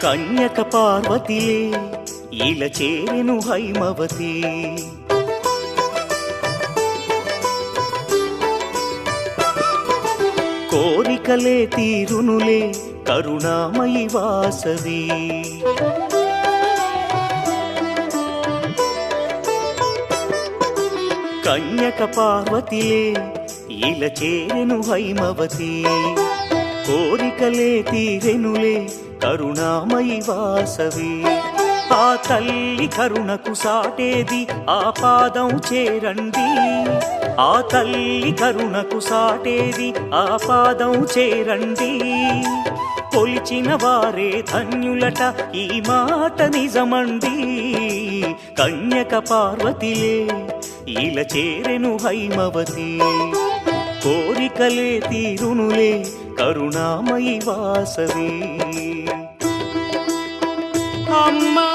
కన్యక పార్వతిలే ఇల చేరెను హైమవతి. కోరికలే తీరునులే కరుణామయి వాసవి. కన్యక పార్వతిలే ఇల చేరెను హైమవతి. కోరికలే తీరెనులే కరుణామయి వాసవి. ఆ తల్లి కరుణకు సాటేది ఆ పాదం చేరండి. ఆ తల్లి కరుణకు సాటేది ఆ పాదం చేరండి. కొలిచిన వారే ధన్యులట ఈ మాట నిజమండి. కన్యక పార్వతిలే ఇల చేరెను హైమవతి. కోరికలే తీరునులే కరుణామయి వాసవి. అమ్మా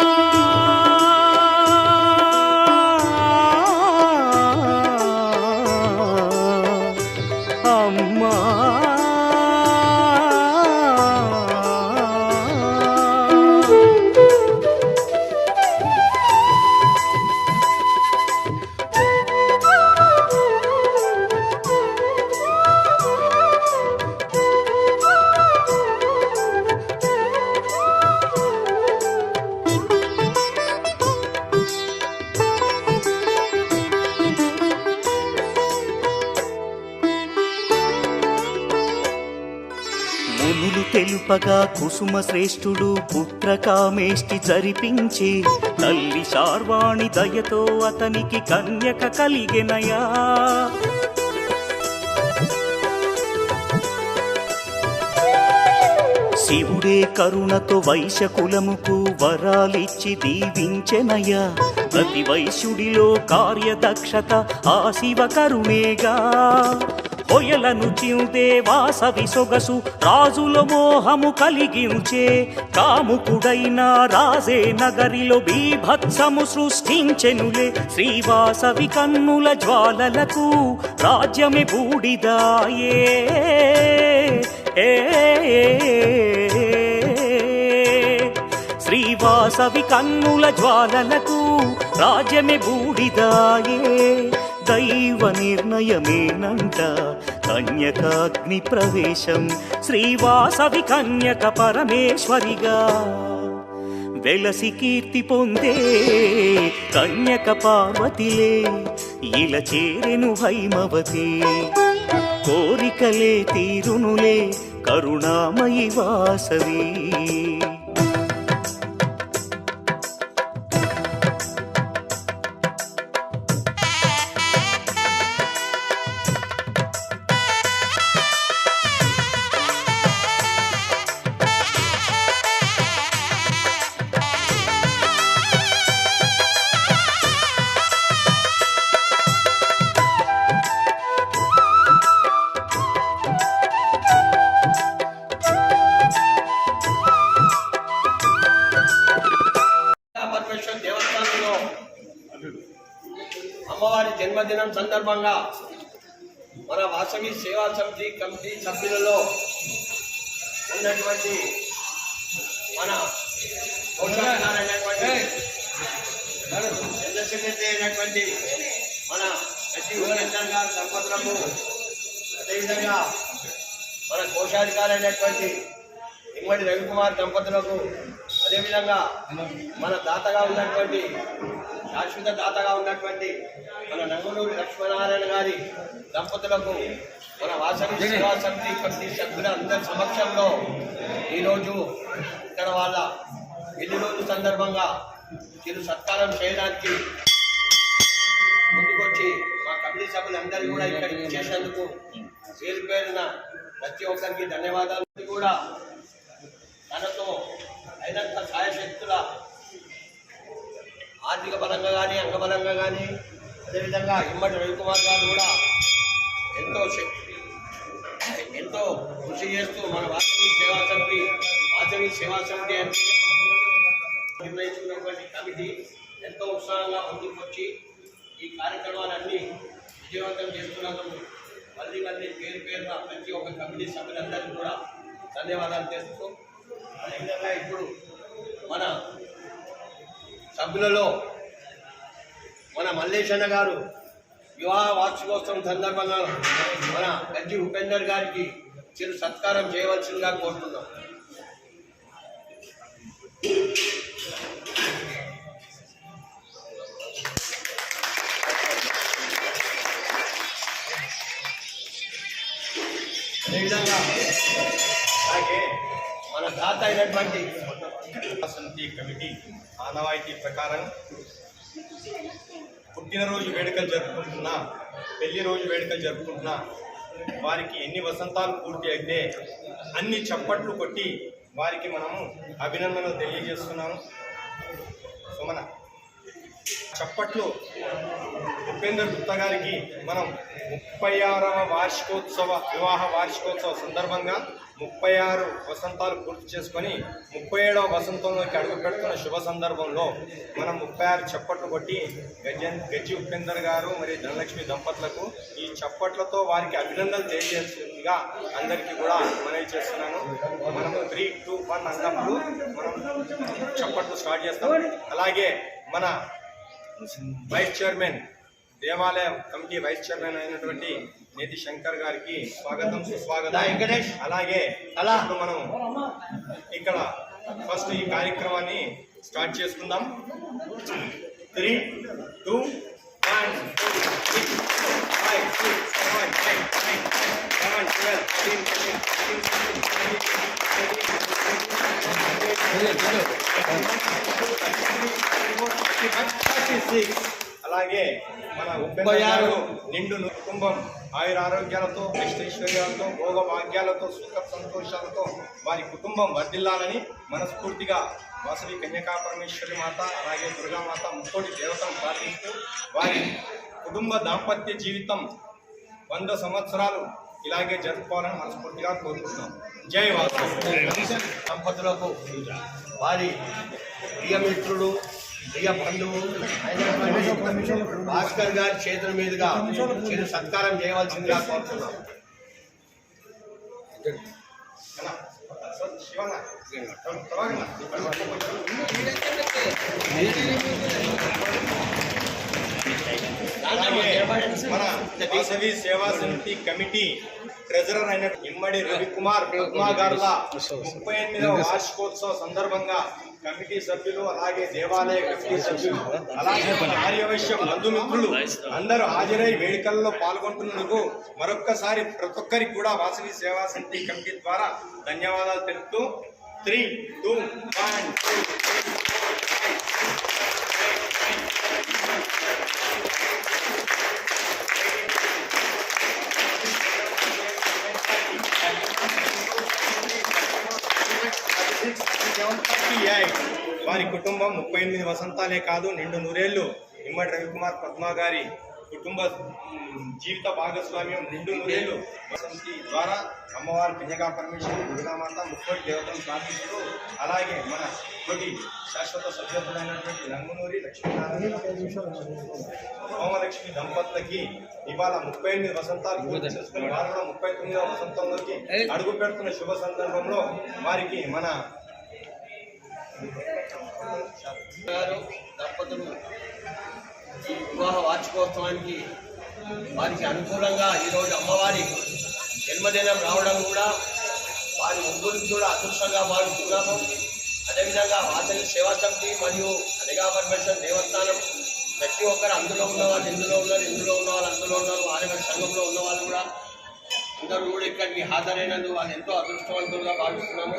అమ్మా మునులు తెలుపగా కుసుమ శ్రేష్ఠుడు పుత్రకామేష్టి జరిపించే. తల్లి శార్వాణి దయతో అతనికి కన్యక కలిగెనయా. శివుడే కరుణతో వైశ్యకులముకు వరాలిచ్చి దీవించెనయా. ప్రతి వైశ్యుడిలో కార్యదక్షత ఆ శివ కరుణేగా. కొయలను చిందే వాసవి సొగసు రాజుల మోహము కలిగించే. కాముకుడైన రాజే నగరిలో బీభత్సము సృష్టించెనులే. శ్రీవాసవి కన్నుల జ్వాలలకు రాజ్యమే బూడిదాయే. శ్రీవాసవి కన్నుల జ్వాలలకు రాజ్యమే బూడిదాయే. దైవ నిర్ణయమేనంట కన్యకాగ్ని ప్రవేశం. శ్రీవాసవి కన్యక పరమేశ్వరిగా వెలసి కీర్తి పొందే. కన్యక పార్వతిలే ఇల చేరెను హైమవతి. కోరికలే తీరునులే కరుణామయి వాసవి. దేవస్థానంలో అమ్మవారి జన్మదినం సందర్భంగా మన వాసవి సేవా సమితి కమిటీ సభ్యులలో ఉన్నటువంటి మన జనరల్ సెక్రటరీ అయినటువంటి మన ఎస్టీ యువనేందర్ గారి దంపతులకు, అదేవిధంగా మన కోశాధికారి అయినటువంటి ఇమ్మడి రవికుమార్ దంపతులకు, అదేవిధంగా మన దాతగా ఉన్నటువంటి శాశ్వత దాతగా ఉన్నటువంటి మన నంగునూరి లక్ష్మీనారాయణ గారి దంపతులకు, మన వాసవి సేవా సమితి కమిటీ సభ్యులందరి సమక్షంలో ఈరోజు ఇక్కడ వాళ్ళ పెళ్లి రోజు సందర్భంగా చిరు సత్కారం చేయడానికి ముందుకొచ్చి మా కమిటీ సభ్యులందరూ కూడా ఇక్కడికి చేసేందుకు పేరు పేరున ప్రతి ఒక్కరికి ధన్యవాదాలు. కూడా తనతో అయినంత సాయశక్తుల ఆర్థిక పరంగా కానీ అంగబలంగా కానీ, అదేవిధంగా ఇమ్మడి రవికుమార్ గారు కూడా ఎంతో కృషి చేస్తూ మన వాసవి సేవా సమితి నిర్ణయించుకున్నటువంటి కమిటీ ఎంతో ఉత్సాహంగా ముందుకు వచ్చి ఈ కార్యక్రమాలన్నీ విజయవంతం చేస్తున్నందుకు మళ్ళీ పేరు పేరున ప్రతి ఒక్క కమిటీ సభ్యులందరికీ కూడా ధన్యవాదాలు చేస్తూ, అదేవిధంగా ఇప్పుడు మన సభ్యులలో మన మల్లేశన్న గారు వివాహ వార్షికోత్సవం సందర్భంగా మన గజ్జి ఉపేందర్ గారికి చిరు సత్కారం చేయవలసిందిగా కోరుతున్నాం. అదేవిధంగా అలాగే మన దాత అయినటువంటి సమితి కమిటీ ఆనవాయితీ ప్రకారం పుట్టినరోజు వేడుకలు జరుపుకుంటున్న, పెళ్లి రోజు వేడుకలు జరుపుకుంటున్న వారికి ఎన్ని వసంతాలు పూర్తి అయితే అన్ని చప్పట్లు కొట్టి వారికి మనము అభినందనలు తెలియజేస్తున్నాము. సో మన చప్పట్లు ఉపేందర్ గుప్తా గారికి మనం 36వ వార్షికోత్సవ వివాహ వార్షికోత్సవ సందర్భంగా 36 వసంతాలు పూర్తి చేసుకొని 37వ వసంతంలోకి అడుగు పెడుతున్న శుభ సందర్భంలో మనం 36 చప్పట్లు కొట్టి గజ్జి ఉపేందర్ గారు మరియు ధనలక్ష్మి దంపతులకు ఈ చప్పట్లతో వారికి అభినందనలు తెలియజేస్తుందిగా అందరికీ కూడా మనవి చేస్తున్నాను. మనము 3, 2, 1 అన్నప్పుడు మనం చప్పట్లు స్టార్ట్ చేస్తాం. అలాగే మన వైస్ చైర్మన్, దేవాలయ కమిటీ వైస్ చైర్మన్ అయినటువంటి నేతి శంకర్ గారికి స్వాగతం, సుస్వాగతం. అలాగే ఇప్పుడు మనం ఇక్కడ ఫస్ట్ ఈ కార్యక్రమాన్ని స్టార్ట్ చేసుకుందాం. 3, 2, 1 6 5 6 7 8 9 10 11 12 అలాగే మన ఉపేంద్ర నిండు కుటుంబం ఆయురారోగ్యాలతో, అష్టైశ్వర్యాలతో, భోగభాగ్యాలతో, సుఖ సంతోషాలతో వారి కుటుంబం వర్ధిల్లాలని మనస్ఫూర్తిగా వాసవి కన్యకా పరమేశ్వరి మాత అలాగే దుర్గామాత ముక్కోటి దేవతను ప్రార్థిస్తూ వారి కుటుంబ దాంపత్య జీవితం 100 సంవత్సరాలు ఇలాగే జరుపుకోవాలని మనస్ఫూర్తిగా కోరుకుంటున్నాం. జై వాసవి. దంపతులకు వారి ప్రియమిత్రుడు, ప్రియ బంధువు అయినటువంటి భాస్కర్ గారి చేతుల మీదుగా చిరు సత్కారం చేయవలసిందిగా కోరుతున్నాం. మన వాసవి సేవా సమితి కమిటీ ట్రెజరర్ అయిన ఇమ్మడి రవికుమార్ పద్మా గారుల 38వ వార్షికోత్సవ సందర్భంగా కమిటీ సభ్యులు, అలాగే దేవాలయ కమిటీ సభ్యులు, అలాగే ఆర్యవైశ్య బంధుమిత్రులు అందరూ హాజరై వేడుకల్లో పాల్గొంటున్నందుకు మరొక్కసారి ప్రతి ఒక్కరికి కూడా వాసవి సేవా సమితి కమిటీ ద్వారా ధన్యవాదాలు తెలుపుతూ 3, 2, 1 వారి కుటుంబం 38 వసంతాలే కాదు, నిండు నూరేళ్లు ఇమ్మడి రవికుమార్ పద్మా గారి కుటుంబ జీవిత భాగస్వామ్యం నిండు నూరేళ్లు వసంతి ద్వారా అమ్మవారి కన్యకా పరమేశ్వరి దుర్గామాత ముక్కోటి దేవతను ప్రార్థిస్తూ అలాగే మన తోటి శాశ్వత సభ్యులైనటువంటి రంగునూరి లక్ష్మీనారాయణ సోమలక్ష్మి దంపతులకి ఇవాళ 38 వసంతాలు పూర్తి చేసుకుని వారు కూడా 39వ వసంతంలోకి అడుగు పెడుతున్న శుభ సందర్భంలో వారికి మన గారు దంపతులు ఈ వివాహ వార్షికోత్సవానికి వారికి అనుకూలంగా ఈరోజు అమ్మవారి జన్మదినం రావడం కూడా వారి ముగ్గురికి కూడా అదృష్టంగా భావిస్తున్నాము. అదేవిధంగా వాసవి సేవా సమితి మరియు కన్యకా పరమేశ్వరి దేవస్థానం ప్రతి ఒక్కరు అందులో ఉన్న వాళ్ళు ఇందులో ఉన్నారు, ఇందులో ఉన్న వాళ్ళు అందులో ఉన్నారు, ఆర్యవైశ్య సంఘంలో ఉన్న వాళ్ళు కూడా అందరూ కూడా ఇక్కడికి హాజరైనందుకు వాళ్ళు ఎంతో అదృష్టవంతులుగా భావిస్తున్నాము.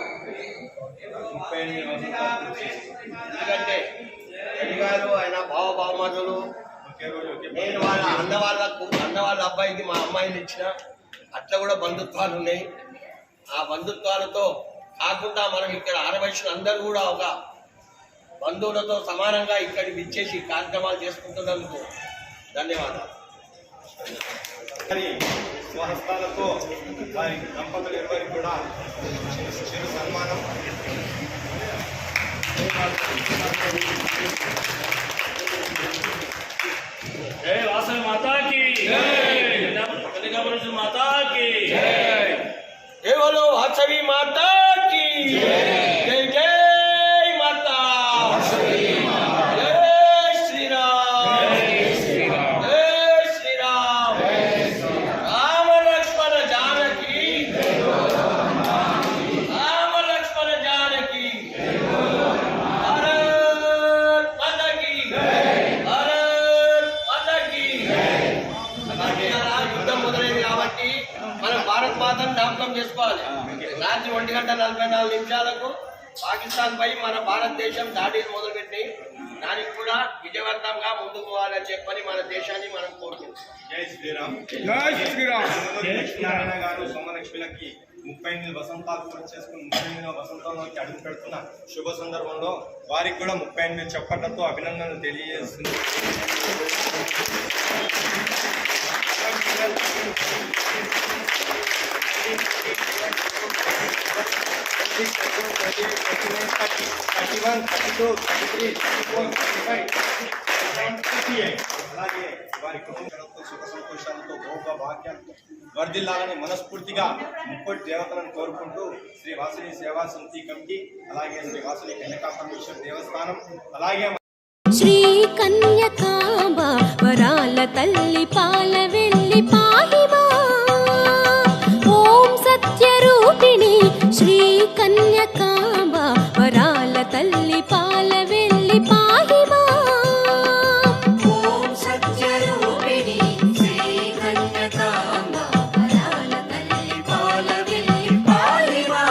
ఎందుకంటే అడిగారు ఆయన బావబావమరులు, నేను వాళ్ళ అన్న వాళ్ళ అబ్బాయికి మా అమ్మాయిని ఇచ్చిన అట్లా కూడా బంధుత్వాలు ఉన్నాయి. ఆ బంధుత్వాలతో కాకుండా మనం ఇక్కడ ఆరవయసులు అందరూ కూడా ఒక బంధువులతో సమానంగా ఇక్కడికి ఇచ్చేసి కార్యక్రమాలు చేసుకుంటున్నందుకు ధన్యవాదాలు. స్వహస్తాలతో వారి దంపతులు ఎవరికి కూడా చిరు సన్మానం. जय वासवी माता की जय, कन्यका परमेश्वरी माता की जय, जय बोलो वासवी माता की जय, जय जय माता మాతను జ్ఞాపకం చేసుకోవాలి. రాత్రి 1:44 పాకిస్తాన్ పై మన భారతదేశం దాడిని మొదలుపెట్టి దానికి కూడా విజయవంతంగా ముందుకు పోవాలని చెప్పని మన దేశాన్ని మనం కోరుకుంటున్నాం. జై శ్రీరామ్. జై శ్రీరామ్. లక్ష్మీనారాయణ గారు సోమలక్ష్మిలకి 38 వసంతాలు పూర్తి చేసుకుని 38వ వసంతంలోకి అడుగు పెడుతున్న శుభ సందర్భంలో వారికి కూడా 38 చప్పట్లతో అభినందనలు తెలియజేస్తుంది. అలాగే వారి కుటుంబాలతో సుఖ సంతోషాలతో భోగ భాగ్యాలతో వర్ధిల్లాలని మనస్ఫూర్తిగా ముప్పటి దేవతలను కోరుకుంటూ శ్రీ వాసుని సేవా సమితి కమిటీ, అలాగే శ్రీ వాసుని కన్యకాపరమేశ్వర దేవస్థానం, అలాగే శ్రీ కన్యకాంబ వరాల తల్లి పాల వెళ్ళి పాహిమా. ఓం సత్యరూపిణి శ్రీ కన్యకాంబ వరాల తల్లి పాల వెళ్ళి పాహిమా. ఓం సత్యరూపిణి శ్రీ కన్యకాంబ వరాల తల్లి పాల వెళ్ళి పాహిమా.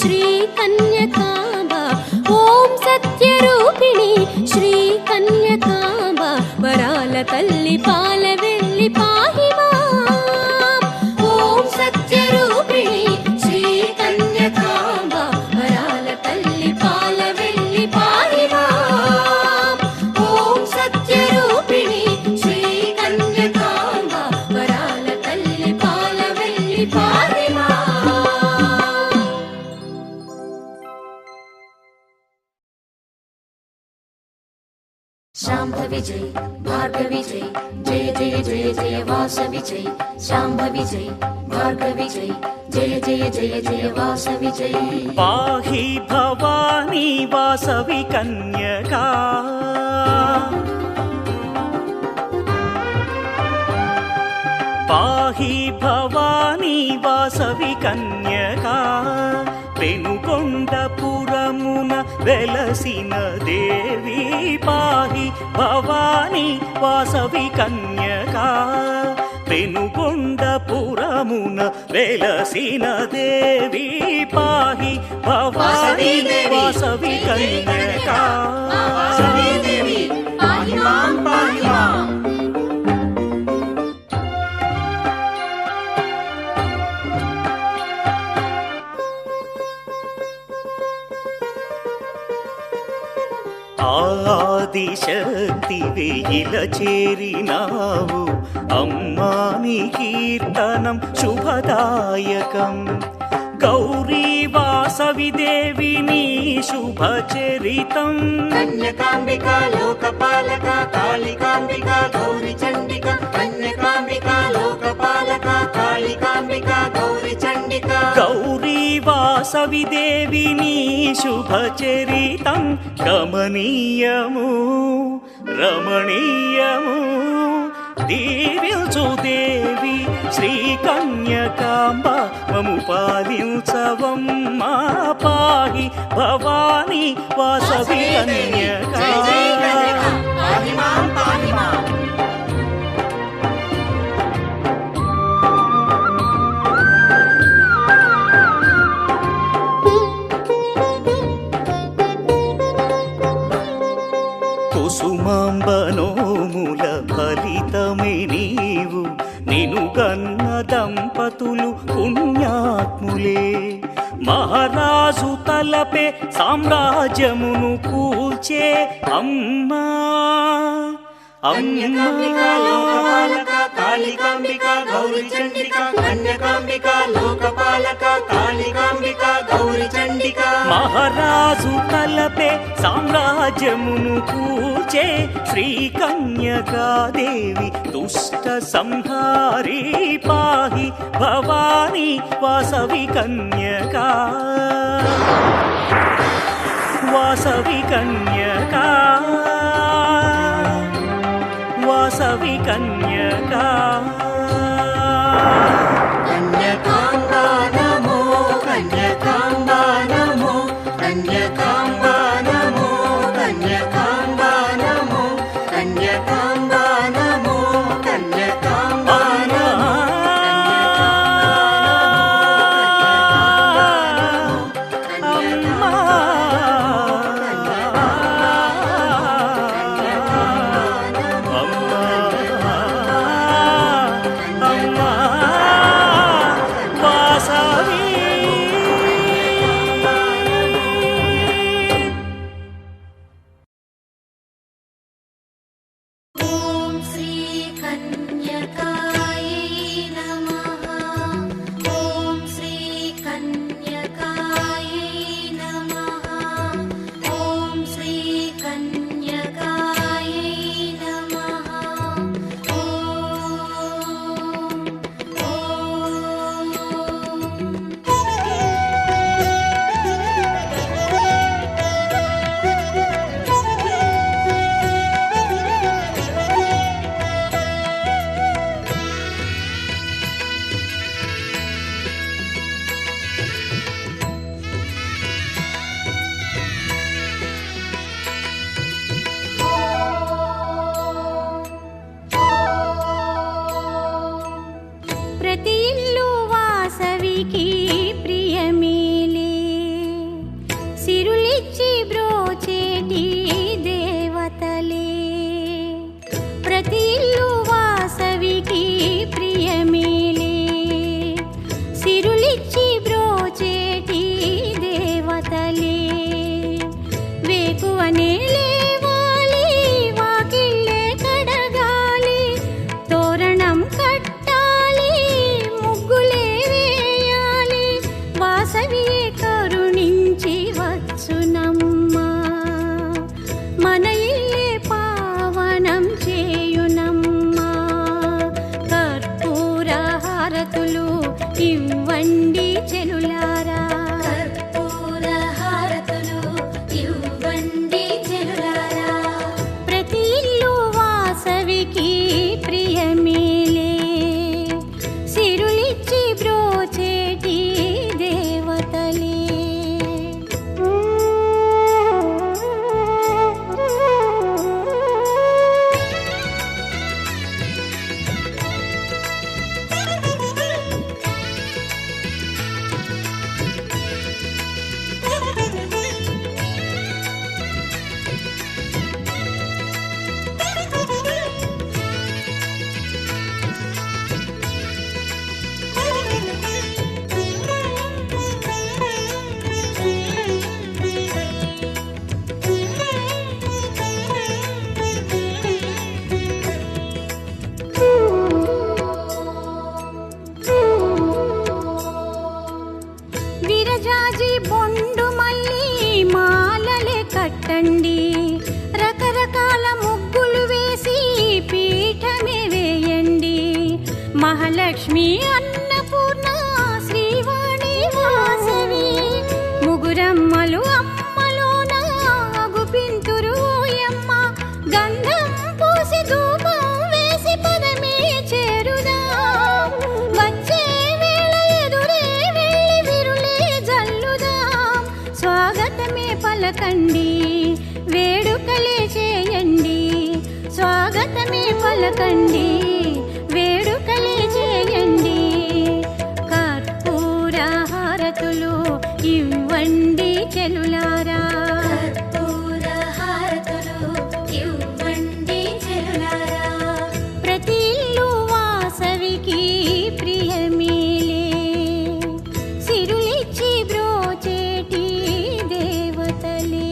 శ్రీ కన్యకాంబ ఓం సత్యరూపిణి శ్రీ కన్యకాంబ వరాల తల్లి పాల వెళ్ళి పాహి మాం ఓం సత్యరూపిణి శ్రీ కన్యకాంబ వరాల తల్లి పాల వెళ్ళి పాహి మాం ఓం సత్యరూపిణి శ్రీ కన్యకాంబ వరాల తల్లి పాల వెళ్ళి పాహి మాం शाम्भवि जय भार्गवि जय जय जय जय जय वासवि जय शाम्भवि जय भार्गवि जय जय जय जय जय वासवि जय पाहि भवानी वासवि कन्यका पाहि भवानी वासवि कन्यका पेनुगొండపురమున వెలసిన దేవి పాహి భవానీ వాసవి కన్యకా పెనుగొండపురమున వెలసిన దేవి పాహి భవానీ వాసవి కన్యకా ఆదిశక్తివే ఇలా చేరినావు అమ్మా నీ కీర్తనం శుభదాయకం గౌరీ వాసవి దేవి నీ శుభచరితం కన్యకాంబికా లోకపాలక కాళికాంబికా గౌరీ చండిక కన్యకాంబికా లోకపాలక కాళికాంబికా గౌరీ చండిక గౌరీ వాసవి దేవి నీ శుభచరితం గమనీయము రమణీయము దీవించు దేవి శ్రీ కన్యకాంబ మము పాలించవమ్మా పాహి భవానీ వాసవి కన్యకా కుసుమాంబనోముల ఫలితమే నీవు నిను గన్న దంపతులు పుణ్యాత్ములే మహారాజు తలపే సామ్రాజ్యమును కూల్చే అమ్మా కన్యకాంబికా లోకపాలక కాళికాంబికా గౌరీ చండిక కన్యకాంబికా లోకపాలక కాళికాంబికా గౌరీ చండిక మహారాజు తలపే సామ్రాజ్యమును కూచే శ్రీ కన్యకాదేవి దుష్ట సంహారీ పాహి భవానీ వాసవి కన్యకా వాసవి కన్యకా వాసవి కన్యకా కన్యకాంబా నమో కన్యకాంబా నమో కన్యకాంబా నమో కన్యకాంబా నమో కన్యకాంబా నమో కన్యకాంబా నమో అమ్మా విరజాజి బొండు మల్లి మాలలే కట్టండి, రకరకాల ముగ్గులు వేసి పీఠమే వేయండి. మహాలక్ష్మి అన్నపూర్ణ శ్రీవాణి వాసవి ముగురమ్మలు అమ్మలోన అగుపింతురు ఓయమ్మ. గంధం పూసి ధూపం వేసి పదమే చేరుదా, వచ్చే వేళ ఎదురే వెళ్ళి విరులే జల్లుదాం. స్వాగతమే పలకండి వేడుకలే చేయండి, స్వాగతమే పలకండి వేడుకలే చేయండి. కర్పూర హారతులు ఇవ్వండి చెలులారా, కర్పూర హారతులు ఇవ్వండి చెలులారా. ప్రతి ఇల్లు వాసవికి ప్రియమేలే, సిరులిచ్చి బ్రోచేటి దేవతలే.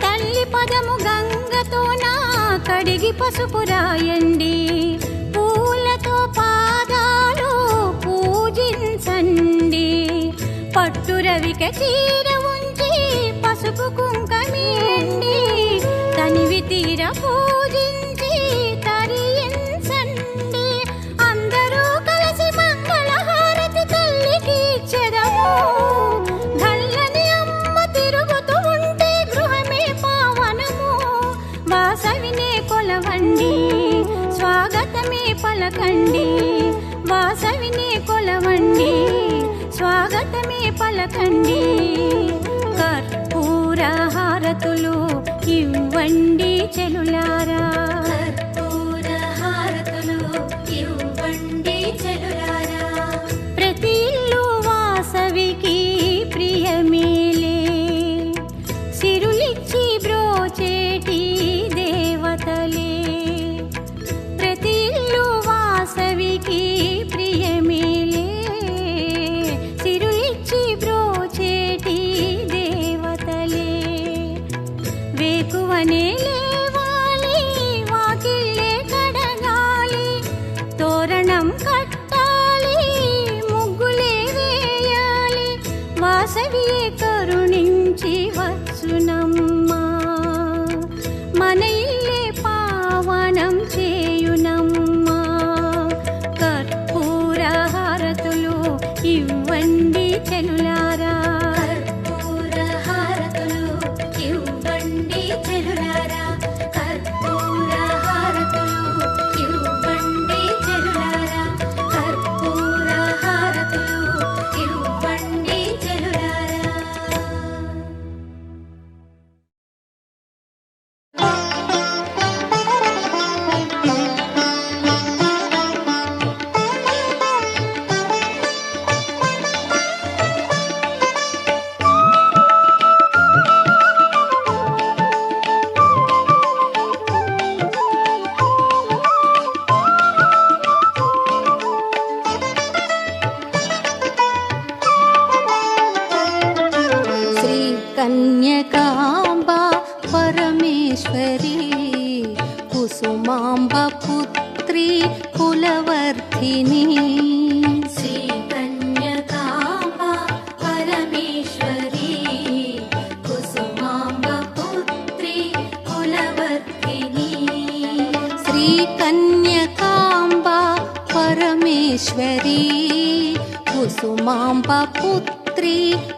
తల్లి పదము గంగతో నా కడిగి పసుపు రాయండి, పూలతో పాదాలు పూజించండి. పట్టు రవిక చీర ఉంచి పసుపు కుంకమేయండి, తనివి తీర పూజించి తరించండి. అందరూ కలిసి మంగళ హారతి తల్లికి ఇచ్చెదము, గల్లని అమ్మ తిరుగుతూ ఉంటే గృహమే పావనము. వాసవినే కొలవండి స్వాగతమే పలకండి, వాసవినే కొలవండి స్వాగతమే పలకండి. కర్పూర హారతులు ఇవ్వండి చెలులారా, కర్పూర హారతులు ఇవ్వండి చెలులారా. ప్రతి ఇల్లు వాసవికి ప్రియమేలే, సిరులిచ్చి బ్రోచేటి దేవతలే. ప్రతి ఇల్లు వాసవికి ప్రియమేలే, సిరులిచ్చి బ్రోచేటి దేవతలే. వేకువనే లేవాలి వాకిళ్ళే కడగాలి, తోరణం కట్టాలి ముగ్గులే వేయాలి. వాసవియే కరుణించి వచ్చునమ్మా, మన ఇల్లే పావనం చేయునమ్మా. కర్పూర హారతులు ఇవ్వండి చెలులారా, కర్పూర హారతులు ఇవ్వండి చెలులారా. కర్పూర హారతులు ఇవ్వండి చెలులారా. కర్పూర హారతులు ఇవ్వండి చెలులారా. శ్రీ కన్యకాంబా పరమేశ్వరీ కుసుమాంబ పుత్రి కులవర్ధిని. శ్రీ కన్యకాంబ పరమేశ్వరీ కుసుమాంబ పుత్రి కులవర్ధిని. శ్రీ కన్యకాంబ పరమేశ్వరీ కుసుమాంబ పుత్రి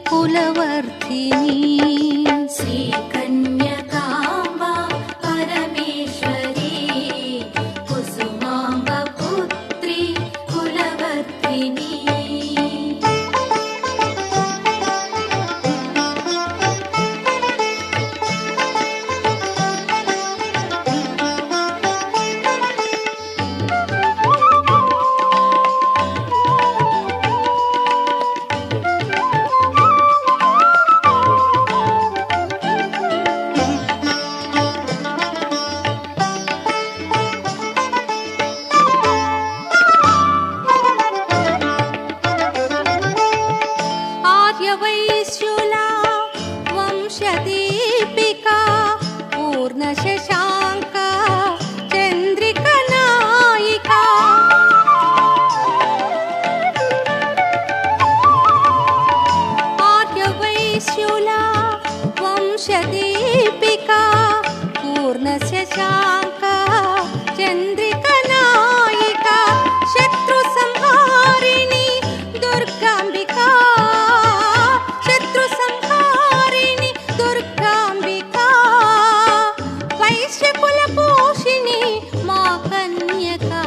కులవర్ధిని. శ్రీ కన్యకాంబ పరమేశ్వరీ కుసుమాంబ పుత్రి కులవర్ధిని. पूर्णशशाङ्का चन्द्रिकनायिका आर्यवैश्युला वंशदीपिका पूर्णशशाङ्का चन्द्रिकनायिका शत्रुसंहारिणी दुर्गाम्बिका शत्रुसंहारिणी दुर्गाम्बिका वैश्यकुलपोषिणी मा कन्यका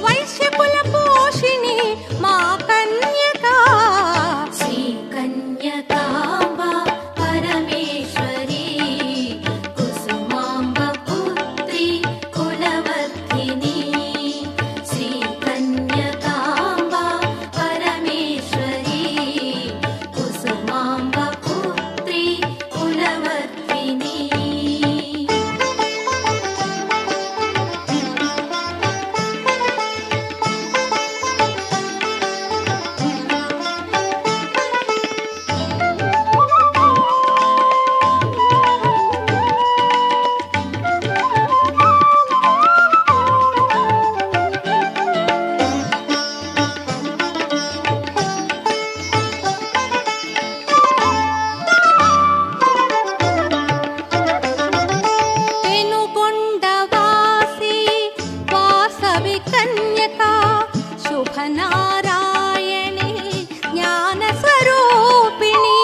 वैश्यकुलपोषिणी मा कन्यका श्रीकन्यकाम्बा परमेश्वरी कुसुमाम्ब पुत्री कुलवर्धिनी श्रीकन्यकाम्बा परमेश्वरी कुसुमाम्ब पुत्री कुलवर्धिनी पेनुगोण्डवासी वासवि कन्यका शुभनारायणी ज्ञानस्वरूपिणी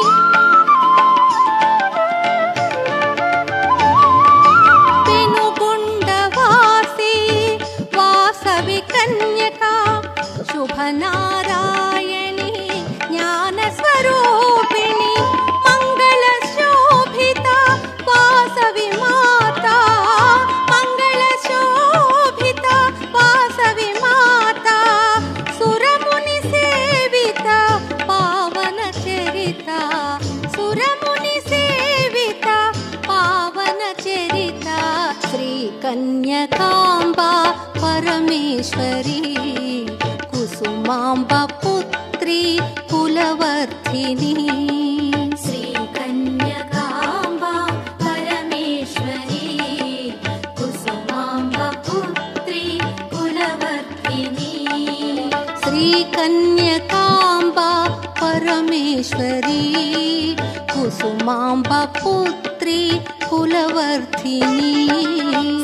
पेनुगोण्डवासी वासवि कन्यका शुभनारायणी ज्ञानस्वरूपिणी मङ्गलशोभिता वासवि माता मङ्गलशोभिता वासवि माता सुरमुनिसेविता पावनचरिता सुरमुनिसेविता पावनचरिता श्रीकन्यकाम्बा परमेश्वरी कुसुमाम्ब पुत्री कुलवर्धिनी श्रीकन्यकाम्बा परमेश्वरी कुसुमाम्ब पुत्री कुलवर्धिनी श्रीकन्यकाम्बा परमेश्वरी कुसुमाम्ब पुत्री कुलवर्धिनी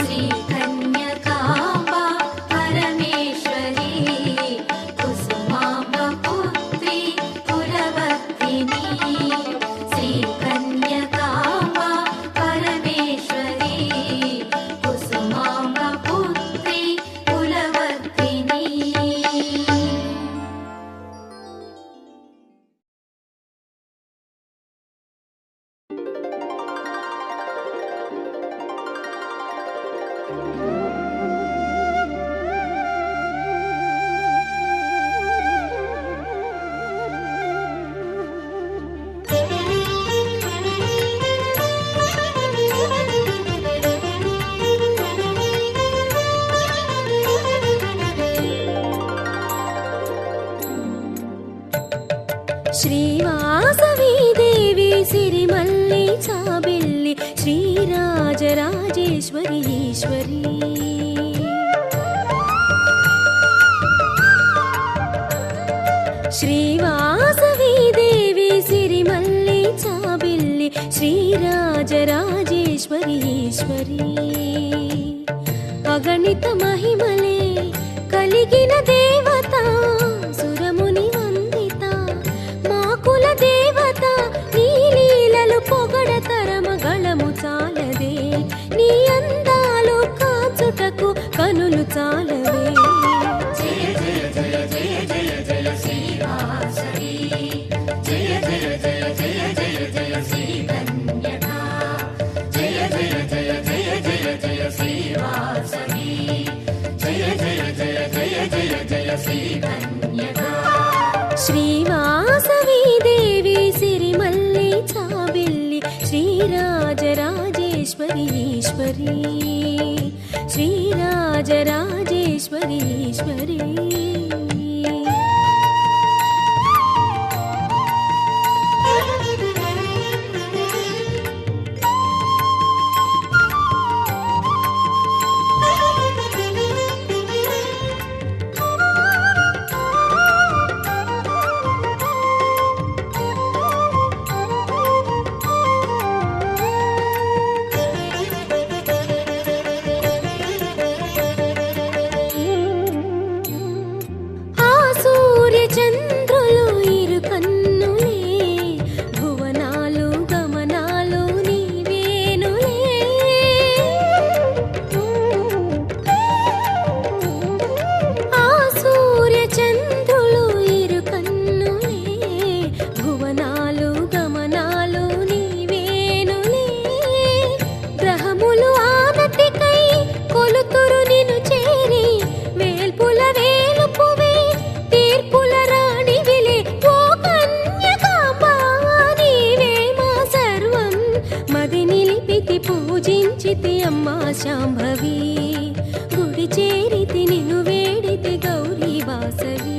श्रीकन्यकाम्बा परमेश्वरी कुसुमाम्ब पुत्री कुलवर्धिनी श्रीकन्यकाम्बा परमेश्वरी कुसुमाम्ब पुत्री कुलवर्धिनी श्रीवासवी देवी सिरिमल्ली चाबिल्ली श्रीराजराजेश्वरी ईश्वरी श्रीवासवी देवी सिरिमल्ली चाबिल्ली श्रीराजराजेश्वरी ईश्वरी अगणित महिमले कलिगिन देवता सुरमुनि वंदित मा कुल देवता नी लीलలు పొగడతరమగళము చాలదే నీ అందాలు కాచుటకు కనులు చాలవే जय जय जय जय जय जय श्रीवासवी जय जय जय जय जय जय श्रीकन्यका जय जय जय जय जय जय श्रीवासवी जय जय जय जय जय जय श्रीकन्यका श्रीवासवी देवी सिरिमल्ली चाबिल्ली श्रीराजराजेश्वरी ईश्वरी श्रीराजराजेश्वरी ईश्वरी మా శాంభవి గుడి చేరితి నిన్ను వేడితి గౌరీ వాసవి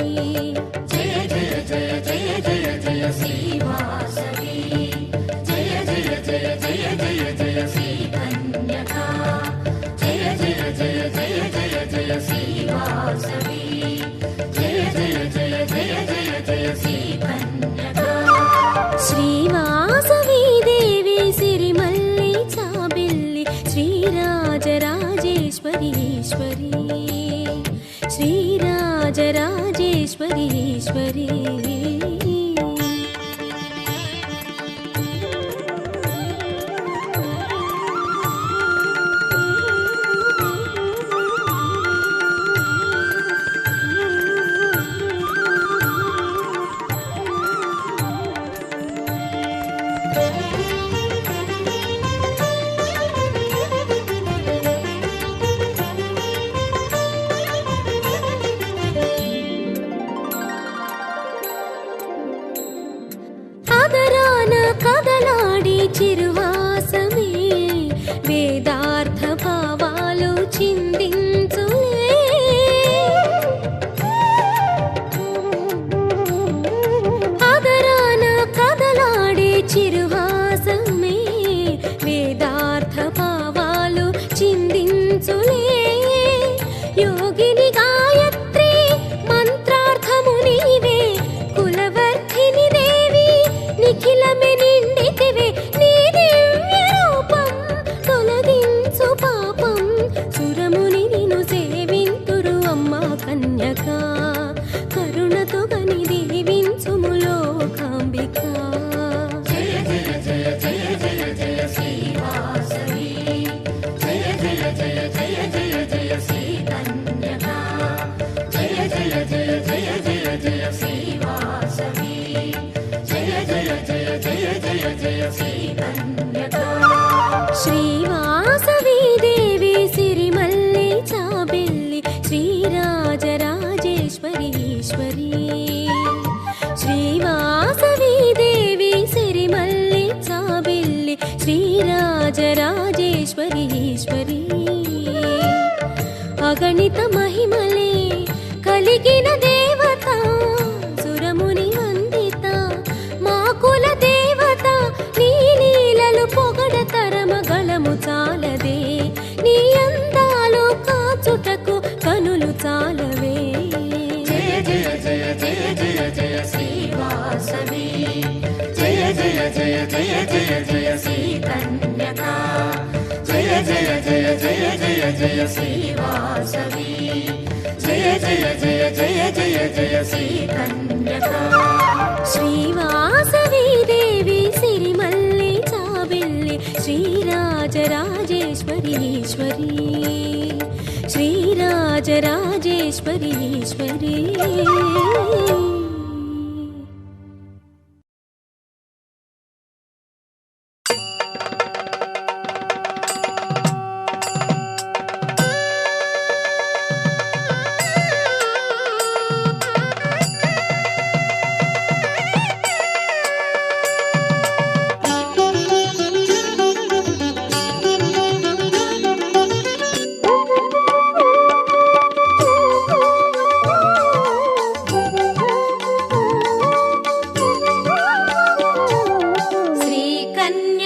జయ జయ జయ జయ జయ జయ శ్రీ వాసవి జయ జయ జయ జయ జయ జయ శ్రీ కన్యకా జయ జయ జయ జయ జయ జయ శ్రీ వాసవి జయ జయ జయ జయ జయ జయ శ్రీ కన్యకా శ్రీవాసవి దేవి సిరిమల్లి చాబిల్లి శ్రీరాజరాజేశ్వరి ఈశ్వరి శ్రీరాజరాజేశ్వరి ఈశ్వరి ఆదరాన కదలాడి చిరువాసమే వేదార్థ భావాలు చిందించులే ఆదరాన కదలాడి చిరువాసమే వేదార్థ భావాలు చిందించులే యోగిని గాయత్రి మంత్రార్థము నీవే కులవర్ధిని దేవి నిఖిలమే నిండితివే నీ దివ్య రూపం తొలగించు పాపం సురముని నిన్ను సేవింతురు అమ్మా కన్యకా కరుణతో గని దీవించుము లోకాంబిక జయ జయ జయ జయ జయ జయ శ్రీ వాసవి జయ జయ జయ జయ జయ జయ శ్రీ కన్యకా జయ జయ జయ జయ జయ జయ శ్రీ వాసవి జయ జయ జయ జయ జయ జయ శ్రీ కన్యకా శ్రీవాసవి దేవి సిరిమల్లి చాబిల్లి శ్రీరాజరాజేశ్వరి ఈశ్వరి శ్రీవాసవి దేవి సిరిమల్లి చాబిల్లి శ్రీరాజరాజేశ్వరి ఈశ్వరి అగణిత మహిమలే కలిగిన దేవత సురముని వందిత మా కుల దేవత నీ లీలలు పొగడతరమ గళము చాలదే నీ అందాలు కాచుటకు కనులు చాలవే జయ జయ జయ జయ జయ జయ శ్రీ వాసవి జయ జయ జయ జయ జయ జయ శ్రీ కన్యకా జయ జయ జయ జయ జయ జయ శ్రీ వాసవి జయ జయ జయ జయ జయ జయ శ్రీ కన్యకా శ్రీవాసవి దేవి సిరిమల్లి చాబిల్లి శ్రీరాజరాజేశ్వరి ఈశ్వరి శ్రీరాజరాజేశ్వరి ఈశ్వరి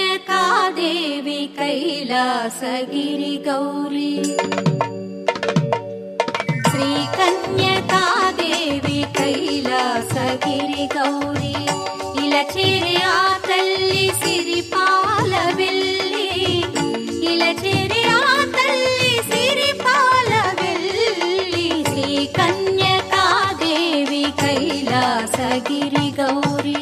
శ్రీకన్యకాదేవి కైలాసగిరి గౌరీ శ్రీకన్యకాదేవి కైలాసగిరి గౌరీ ఇలా చేరి ఆ తల్లి సిరిపాల వెళ్ళి ఇలా చేరి ఆ తల్లి సిరిపాల వెళ్ళి శ్రీకన్యకాదేవి కైలాసగిరి గౌరీ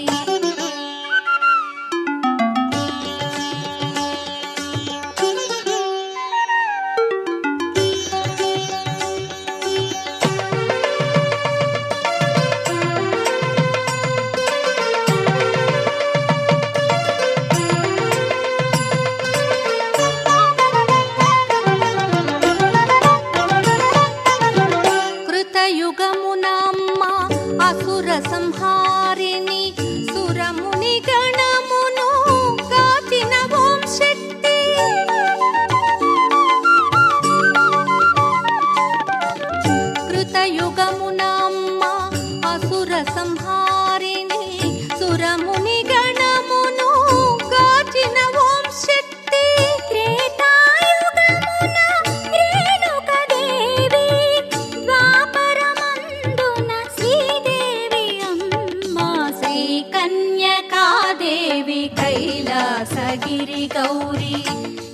కైలాసగిరి గౌరీ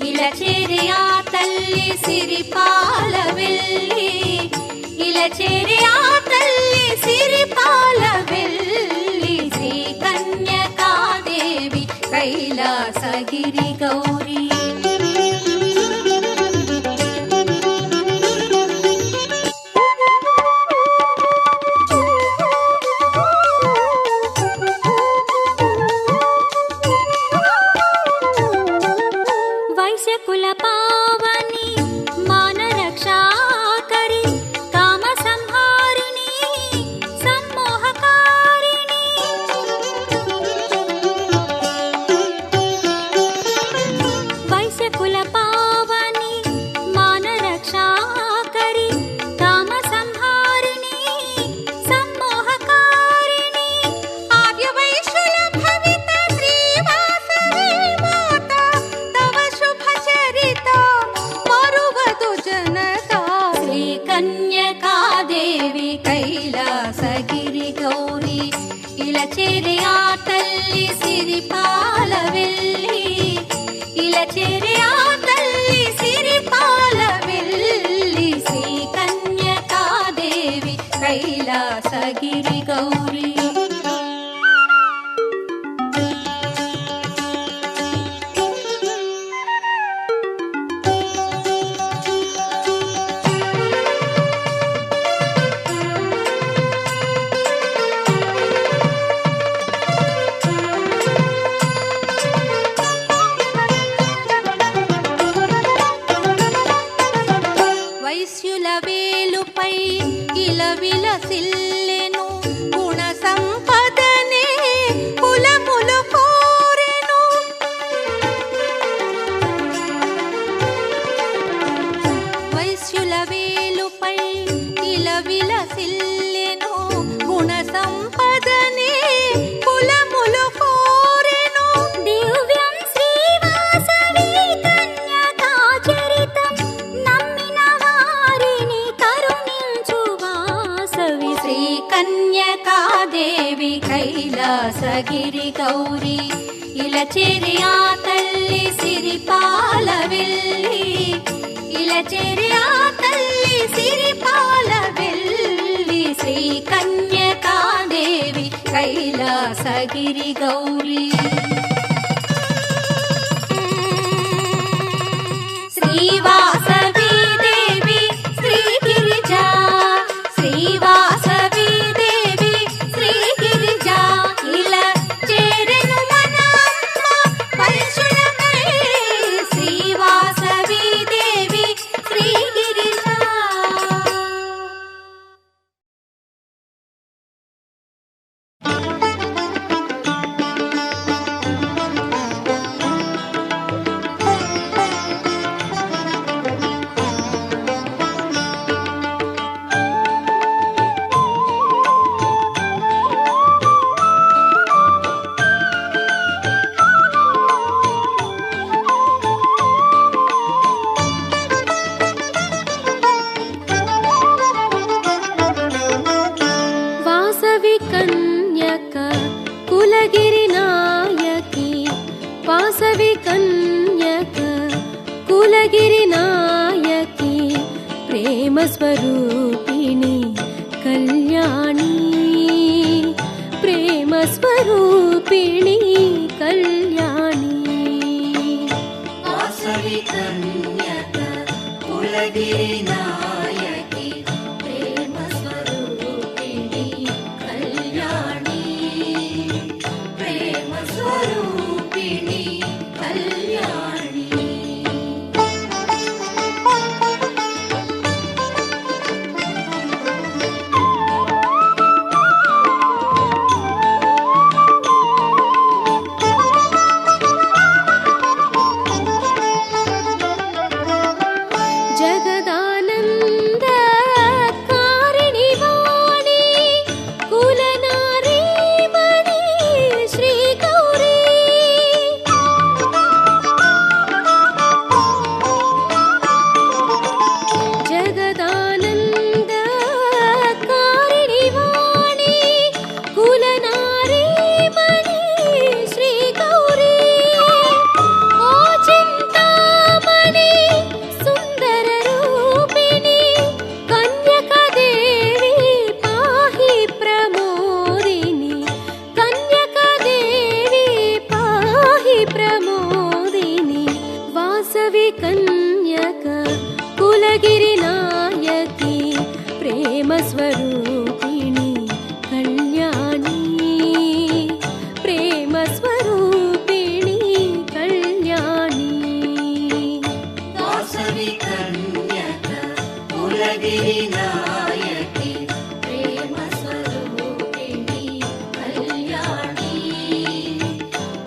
ఇలా చేరి ఆ తల్లి సిరిపాల వెళ్ళి ఇలా చేరి ఆ తల్లి సిరిపాల వెళ్ళి శ్రీ కన్యకాదేవి కైలాసగిరి గౌరీ వైశ్యకుల పావని మానరక్షాకరి కామ సంహారిణి సమ్మోహకారిణి వైశ్యకుల పావని మానరక్షాకరి కామ సంహారిణి సమ్మోహకారిణి ఆర్యవైశ్యుల భవిత శ్రీవాసవి మాత తవ శుభ చరిత మరువదు జనత శ్రీ కన్యకాదేవి కైలాసగిరి గౌరీ ఇలా చేరి ఆ తల్లి సిరిపాల వెళ్ళి ఇలా చేరి ఆ తల్లి సిరిపాల వెళ్ళి శ్రీ కన్యకాదేవి కైలాసగిరి గౌరీ వైశ్యుల వేలుపై ఇలా విలసిల్లెను గుణ సంపదనే కులములు కోరెను వైశ్యుల వేలుపై ఇలా విలసిల్లెను గుణ సంపదనే కులములు కోరెను దివ్యం శ్రీవాసవి కన్యకాచరితం నమ్మిన వారిని కరుణించు వాసవి శ్రీ కన్యకాదేవి కైలాసగిరి గౌరీ ఇలా చేరి ఆ తల్లి సిరిపాల వెళ్ళి ఇలా చేరి ఆ తల్లి సిరిపాల వెళ్ళి శ్రీ కన్యకాదేవి కైలాసగిరి గౌరీ శ్రీవాసవి దేవి శ్రీగిరిజా శ్రీవాసవి దేవి శ్రీగిరిజా ఇలా చేరెను మన అమ్మ వైశ్యులకై శ్రీవాసవి దేవి శ్రీగిరిజా వాసవి కన్యక కులగిరి నాయకి వాసవి కన్యక కులగిరి నాయకి ప్రేమ స్వరూపిణి కళ్యాణి ప్రేమ స్వరూపిణి కళ్యాణి వాసవి కన్యక కులగిరి నాయకి ప్రేమ స్వరూపిణి కళ్యాణి ప్రేమ స్వరూపిణి కళ్యాణి వాసవి కన్యక కులగిరి నాయకి ప్రేమ స్వరూపిణి కళ్యాణి ప్రేమ స్వరూపిణి కళ్యాణి వాసవి కన్యక కులగిరి నాయకి ప్రేమ స్వరూపిణి కళ్యాణి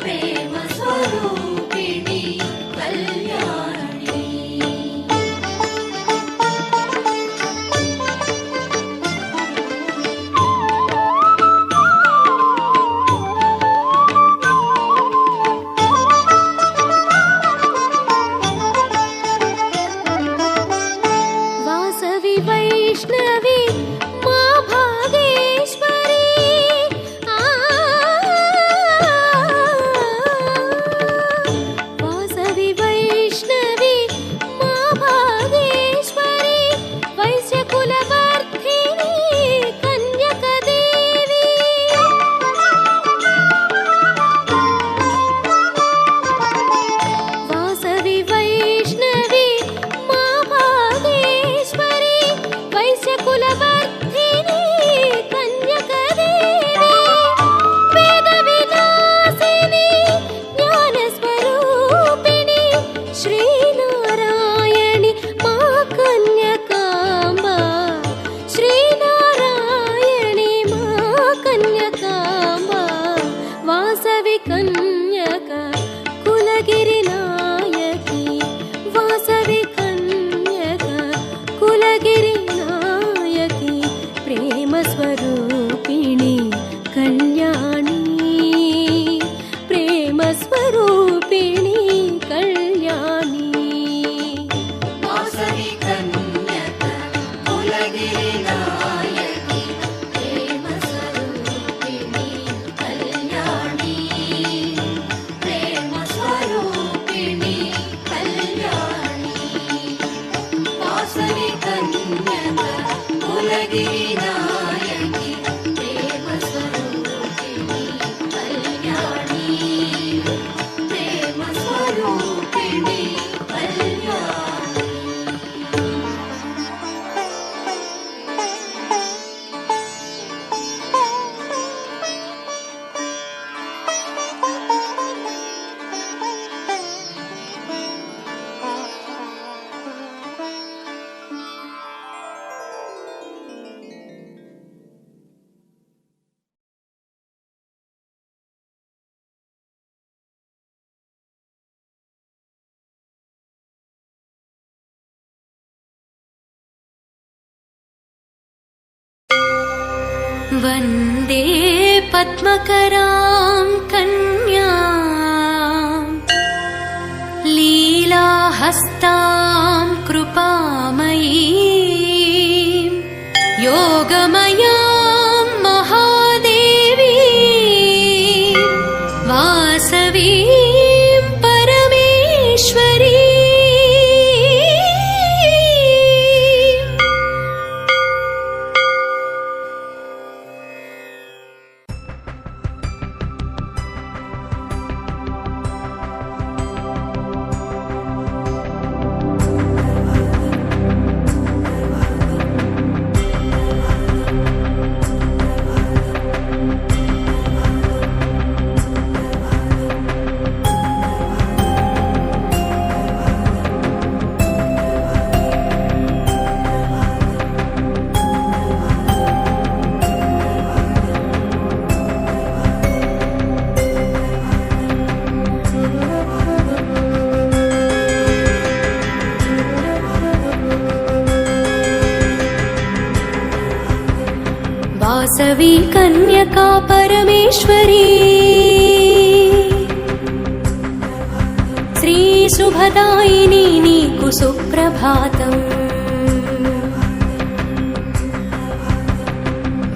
ప్రేమ స్వరూపిణి కళ్యాణి వాసవి వైష్ణవి మా భాగేశ్వరి వాసవి వైష్ణవి మా భాగేశ్వరి వైశ్యకులవర్ధిని కన్యక దేవి వాసవి వైష్ణవి మా భాగేశ్వరి వైశ్యకులవర్ధిని కన్యక దేవి వేద విలాసిని జ్ఞాన స్వరూపిణి శ్రీనారాయణి మా కన్యకాంబ శ్రీనారాయణి మా కన్యకాంబ వాసవి కన్యక కులగిరి నాయకి వాసవి కన్యక కులగిరి నాయకి ప్రేమ స్వరూపిణి కళ్యాణి ప్రేమ స్వరూపిణి కళ్యాణి వాసవి కన్యక కులగిరి నాయకి ప్రేమ స్వరూపిణి కళ్యాణి ప్రేమ స్వరూపిణి కళ్యాణి వాసవి కన్యక కులగిరి నాయకి ప్రేమ స్వరూపిణి కళ్యాణి ప్రేమ స్వరూపిణి కళ్యాణి वन्दे पद्मकरां कन्यां लीलाहस्तां कृपामयीं योगमयां महादेवीं वासवीं परमेश्वरी वासवी कन्यका परमेश्वरी श्री शुभदायिनी नीकु सुप्रभातम्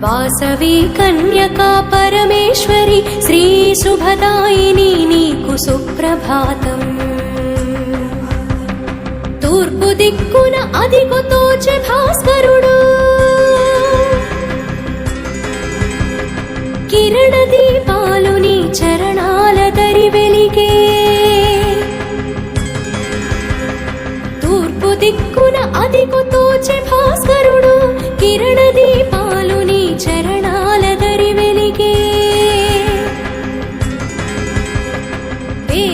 वासवी कन्यका परमेश्वरी श्री शुभदायिनी नीकु सुप्रभातम् तूर्पु दिक्कुन अदिगु तोचे भास्करुडु కిరణ దీపాలు నీ చరణాల దరి వెలిగే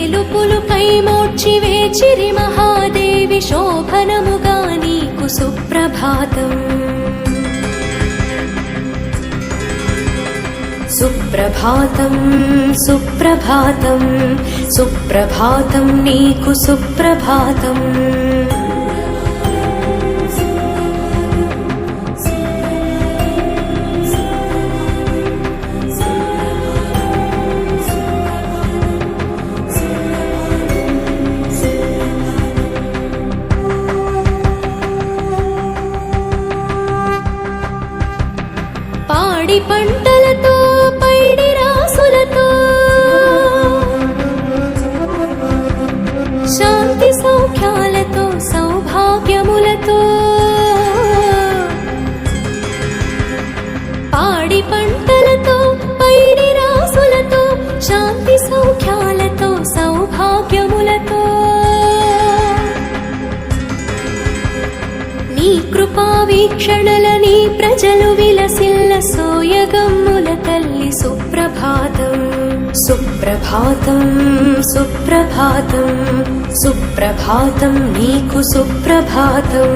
వేలుపులు కైమోడ్చి వేచిరి మహాదేవి శోభనముగా నీకు సుప్రభాతం సుప్రభాతం సుప్రభాతం సుప్రభాతం నీకు సుప్రభాతం పాడి పంటలతో పైడి రాసులతో శాంతి సౌఖ్యాలతో సౌభాగ్యములతో పాడి పంటలతో పైడి రాసులతో శాంతి సౌఖ్యాలతో సౌభాగ్యములతో నీ కృపా వీక్షణల నీ ప్రజలు విలసిల్ల సోయగమ్ముల తల్లి సుప్రభాతం సుప్రభాతం సుప్రభాతం సుప్రభాతం నీకు సుప్రభాతం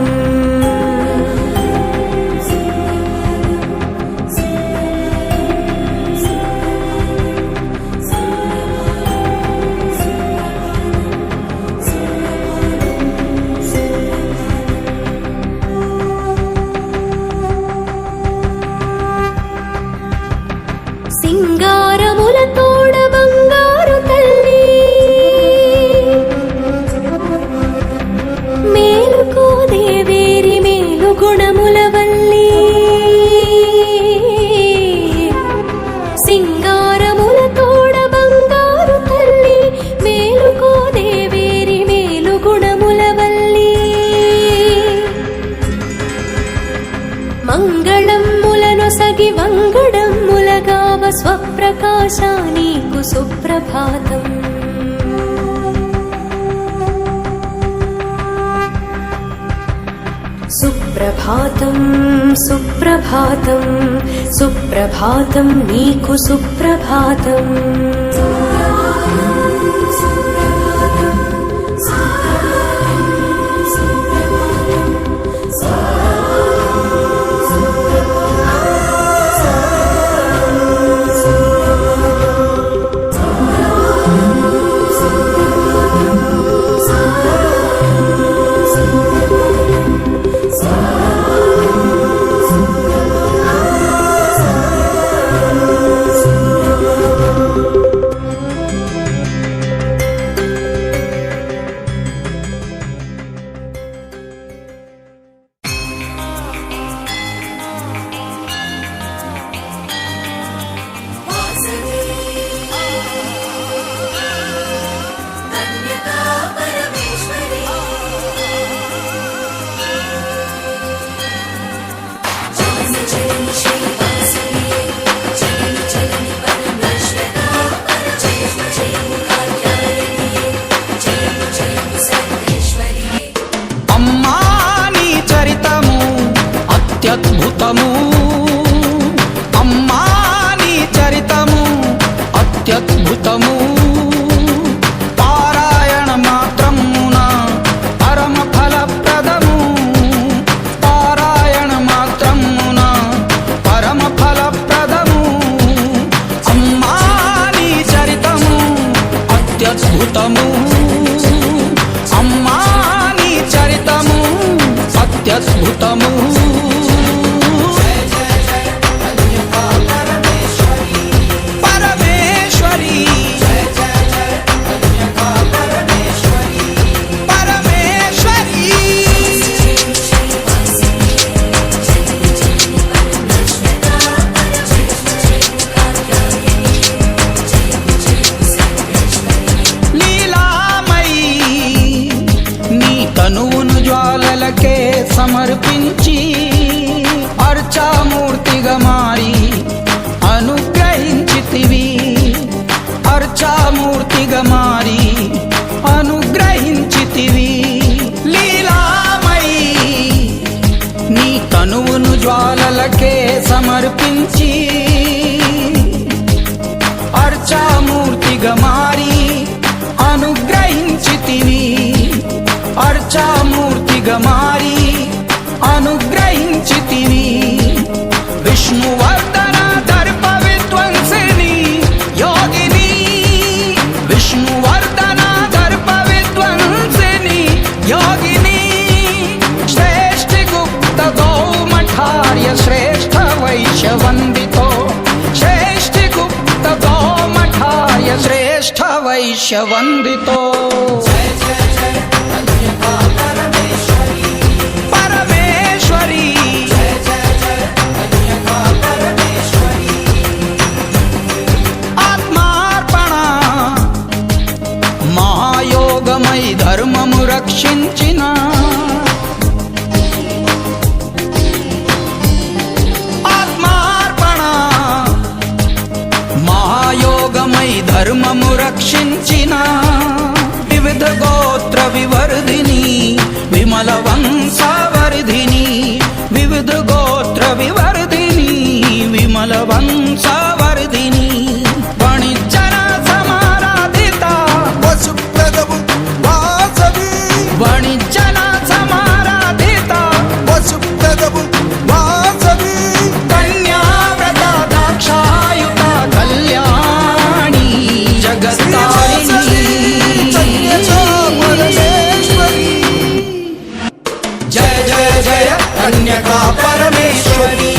సింగారములతోడ బంగారు తల్లి మేలుకో దేవేరి మేలు గుణముల వల్లి సింగారములతోడ బంగారు తల్లి మేలుకో దేవేరి మేలు గుణముల వల్లి మంగళమ్ములను సగి వంగడమ్ములగావ స్వప్రకాశ నీకు సుప్రభాతం సుప్రభాతం సుప్రభాతం సుప్రభాతం నీకు సుప్రభాతం అత్యద్భుతము అమ్మా నీ చరితము అత్యద్భుతము పారాయణ మాత్రమున పరమ ఫలప్రదము పారాయణ మాత్రమున పరమ ఫలప్రదము అమ్మా నీ చరితము అత్యద్భుతము అమ్మా నీ చరితము అత్యద్భుతము సమర్పించి అర్చామూర్తిగా మారి అనుగ్రహించితివి అర్చామూర్తిగా మారి అనుగ్రహించితివి లీలామయి నీ తనువును జ్వాలలకే సమర్పించి అర్చామూర్తిగా మారి దిగమారి అనుగ్రహించితివి. విష్ణువర్ధన దర్ప విధ్వంసిని యోగిని, విష్ణువర్ధన దర్ప విధ్వంసిని యోగిని, శ్రేష్ఠి గుప్త గౌమఠార్య శ్రేష్ఠ వైశ్యవందితో, శ్రేష్ఠి గుప్త గౌమఠార్య శ్రేష్ఠ వైశ్యవందితో. పరమేశ్వరి ఆత్మార్పణ మహాయోగమై ధర్మము రక్షించిన, ఆత్మార్పణ మహాయోగమై ధర్మము రక్షించిన, వివిధ గోత్ర వివర్ధిని విమల వంశవర్ధిని, వివిధ గోత్ర వివర్ధిని విమల వంశవర్ధిని, వణిజ్జన సమారాధిత వసుప్రదము వాసవి, వణిజ్జన సమారాధిత వసుప్రదము వాసవి, కన్యావ్రత దాక్షాయుత కళ్యాణి జగత్తారిణి. జయ జయ జయ కన్యకా పరమేశ్వరి,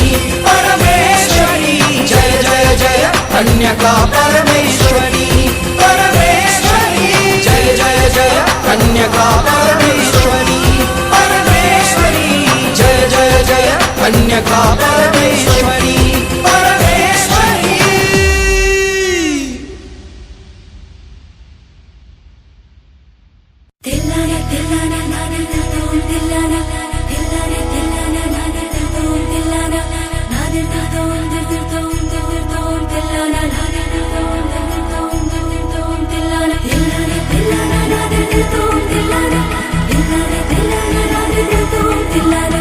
పరమేశ్వరి జయ జయ జయ కన్యకా పరమేశ్వరి, పరమేశ్వరి జయ జయ జయ కన్యకా పరమేశ్వరి, పరమేశ్వరి జయ జయ జయ కన్యకా పరమేశ్వరి, పరమేశ్వరి. తెల్లాన తెల్లాన నాదెల్తో తెల్లాన, తెల్లాన తెల్లాన నాదెల్తో తెల్లాన, నాదెల్తో తెల్లాన, తెల్లాన నాదెల్తో తెల్లాన, తెల్లాన తెల్లాన నాదెల్తో తెల్లాన, తెల్లాన తెల్లాన నాదెల్తో తెల్లాన,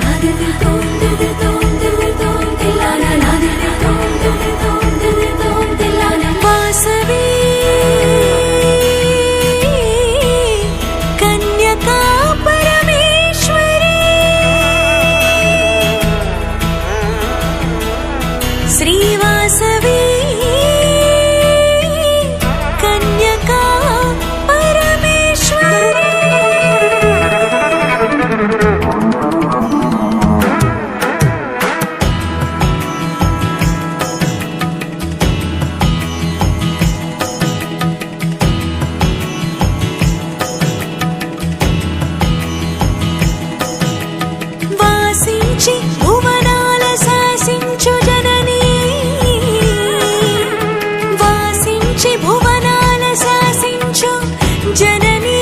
నాదెల్తో తెల్లాన, నాదెల్తో తెల్లాన. వాసవి కన్యకా పరమేశ్వరి, శ్రీవాసవి కన్యకా పరమేశ్వరి. వాసించి భువనాల శాసించు జననీ, వాసించి భువనాల శాసించు జననీ,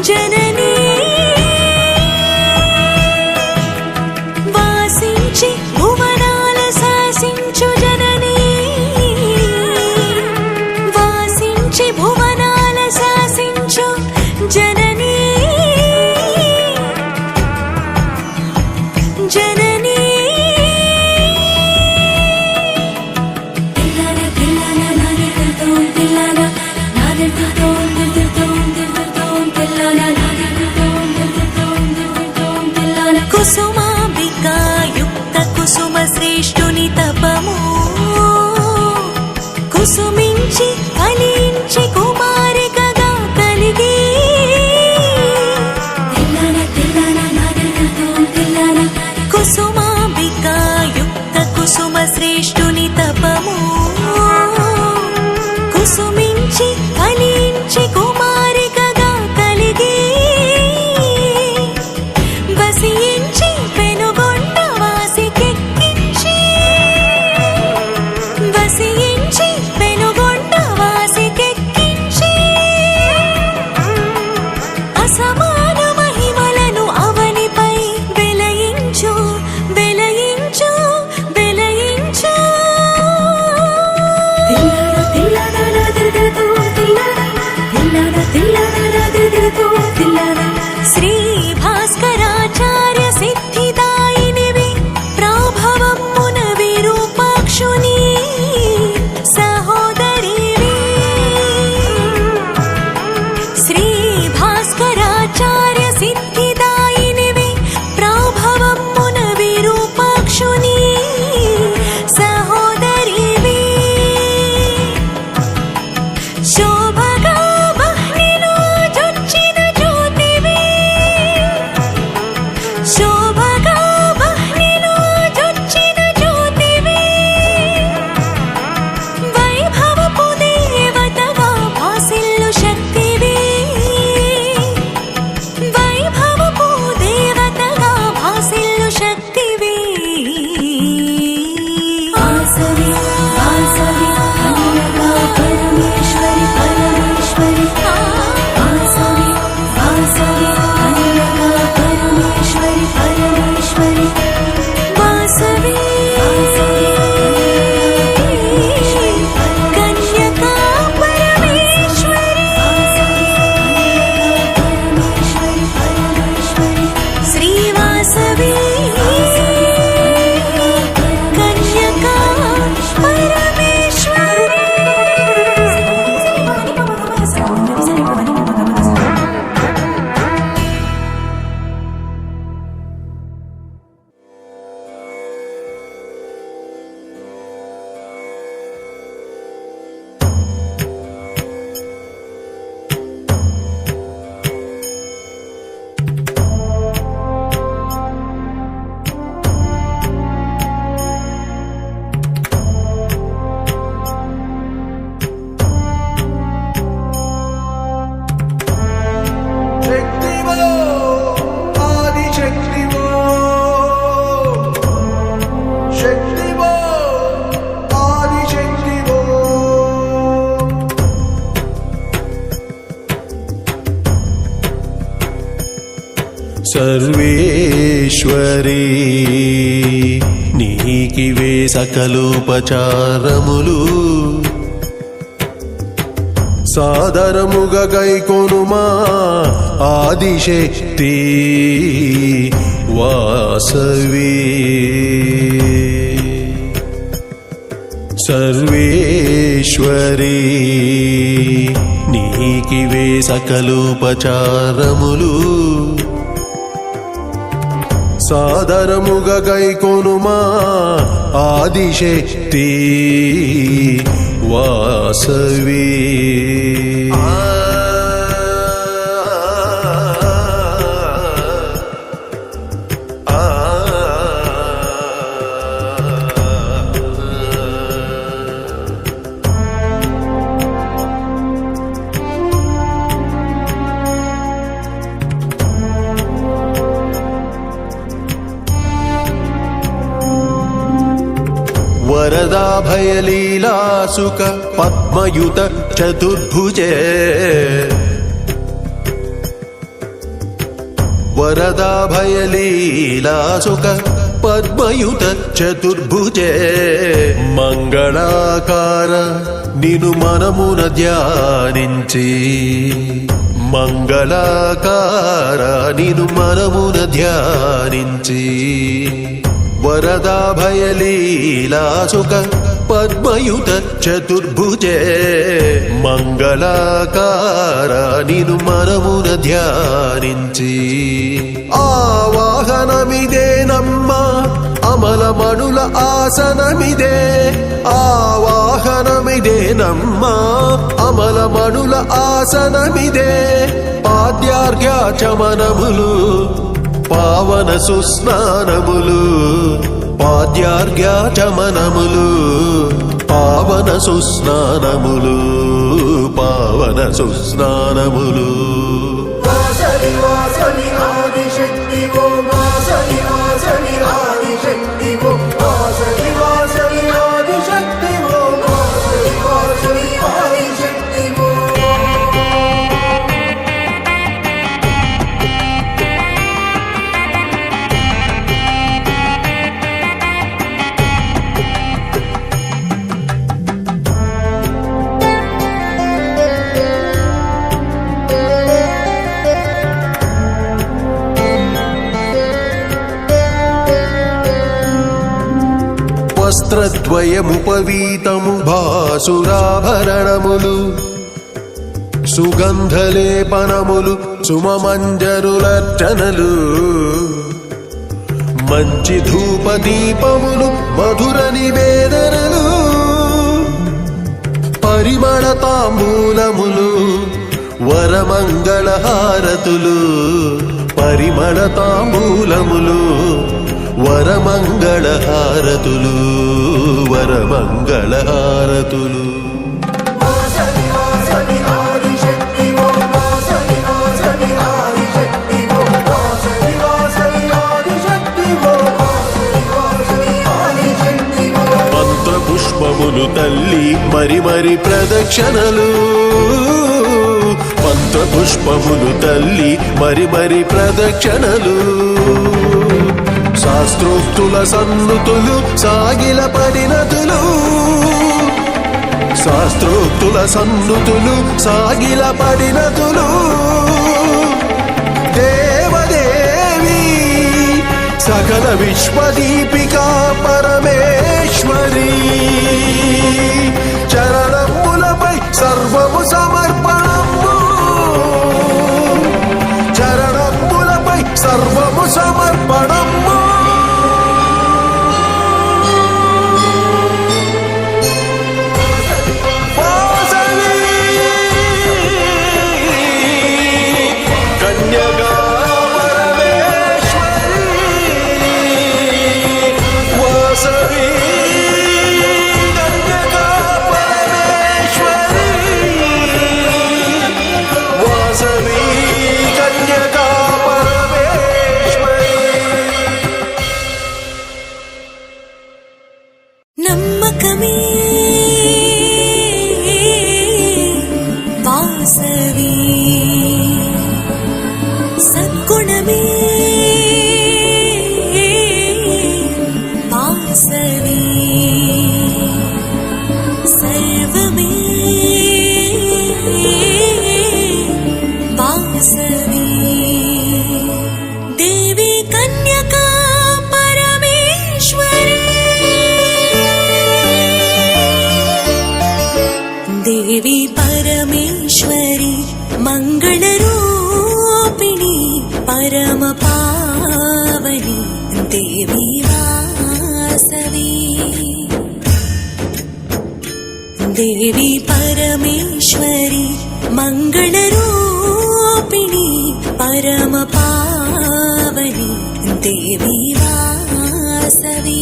జననీ వాసించి భువనాల శాసించు జననీ, వాసించి భువనాల శాసించు జననీ, జననీ. తెల్లాన తెల్లాన నాదెల్తో తెల్లాన, నాదెల్తో తెల్లాన, నాదెల్తో తెల్లాన. కుసుమాంబికాయుక్త కుసుమ శ్రేష్ఠుని తపము కుసుమించి ఫలించి కుమారికగా కలిగి, తెల్లాన తెల్లాన నాదెల్తో తెల్లాన, కుసుమాంబికాయుక్త కుసుమ శ్రేష్ఠుని తపము కుసుమించి ఫలించి కుమారికగా కలిగి, వసించి పెనుగొండ వాసికెక్కించి, వసించి పెనుగొండ వాసికెక్కించి, అసమాన మహిమలను అవనిపై వెలయించు, వెలయించు, వెలయించు. తెల్లాన తెల్లాన తెల్లాన, తెల్లాన తెల్లాన తెల్లాన. శ్రీ భాస్కరాచార్య సిద్ధిదాయినివి ప్రాభవమున విరూపాక్షుని సహోదరివి, సర్వేశ్వరీ నీకివే సకలోపచారములు సాదరముగా గైకొనుమా ఆదిశక్తి వాసవి సర్వేశ్వరీ నీకివే సకలోపచారములు సాదరముగా గైకొనుమా ఆదిశక్తి వాసవి వరదాభయలీలాసుక పద్మయుత చతుర్భుజే వరదాభయలీలాసుక పద్మయుత చతుర్భుజే మంగళాకార నిను మనమున ధ్యానించి మంగళాకార నిను మనమున ధ్యానించి వరదాభయలీలాసుక పద్మయుత చతుర్భుజే మంగళాకార నిను మనమున ధ్యానించి ఆవాహనమిదేనమ్మా అమలమణుల ఆసనమిదే ఆవాహనమిదేనమ్మా అమలమణుల ఆసనమిదే పాద్యార్ఘ్యాచమనములు పావన సుస్నానములు పాద్యార్ఘ్యాచమనములు పావన సుస్నానములు పావన సుస్నానములు వాసవి వాసవి ఆదిశక్తి ఓ వాసవి వాసవి ఆదిశక్తి ఓ వాసవి వాసవి ఆదిశక్తి ఓ వాసవి వాసవి ఆదిశక్తి ఓ వస్త్రద్వయముపవీతము భాసురాభరణములు సుగంధలేపనములు సుమమంజరులర్చనలు మంచి ధూపదీపములు మధుర నివేదనలు పరిమళ తాంబూలములు వరమంగళహారతులు పరిమళ తాంబూలములు వరమంగళహారతులు వరమంగళహారతులు వాసవి వాసవి ఆదిశక్తి ఓ వాసవి వాసవి ఆదిశక్తి ఓ వాసవి వాసవి ఆదిశక్తి ఓ వాసవి వాసవి ఆదిశక్తి ఓ మంత్రపుష్పములు తల్లి మరి మరి ప్రదక్షిణలు మంత్రపుష్పములు తల్లి మరి మరి ప్రదక్షిణలు శాస్త్రోక్తుల సన్నుతులు సాగిల పరిణతులు శాస్త్రోక్తుల సన్నుతులు సాగిల పరిణతులు దేవదేవి సకల విశ్వదీపికా పరమేశ్వరి చరణములపై సర్వము సమర్పణము చరణములపై సర్వము సమర్పణము देवी परमेश्वरी मङ्गलरूपिणी परमपावनी देवी वासवी देवी परमेश्वरी मङ्गलरूपिणी परमपावनी देवी वासवी